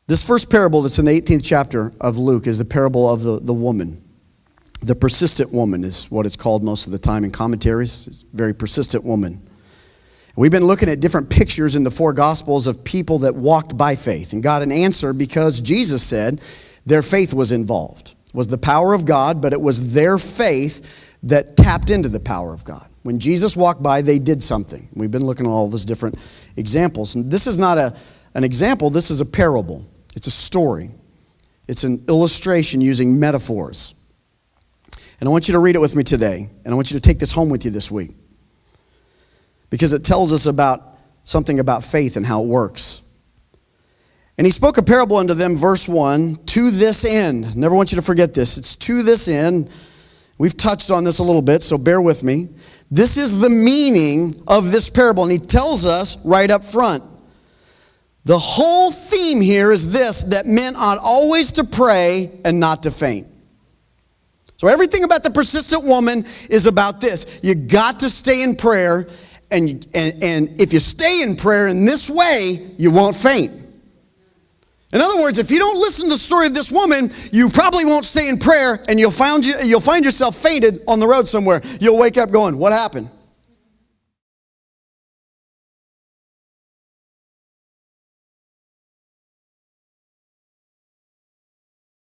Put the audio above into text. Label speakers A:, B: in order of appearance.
A: This first parable that's in the 18th chapter of Luke is the parable of the woman. The persistent woman is what it's called most of the time in commentaries. It's a very persistent woman. We've been looking at different pictures in the four Gospels of people that walked by faith and got an answer because Jesus said their faith was involved. It was the power of God, but it was their faith that tapped into the power of God. When Jesus walked by, they did something. We've been looking at all those different examples. And this is not an example, this is a parable. It's a story. It's an illustration using metaphors. And I want you to read it with me today. And I want you to take this home with you this week. Because it tells us about something about faith and how it works. And he spoke a parable unto them, verse 1, to this end. Never want you to forget this. It's to this end. We've touched on this a little bit, so bear with me. This is the meaning of this parable. And he tells us right up front. The whole theme here is this, that men ought always to pray and not to faint. So everything about the persistent woman is about this. You got to stay in prayer. And if you stay in prayer in this way, you won't faint. In other words, if you don't listen to the story of this woman, you probably won't stay in prayer, and you'll find yourself fainted on the road somewhere. You'll wake up going, what happened?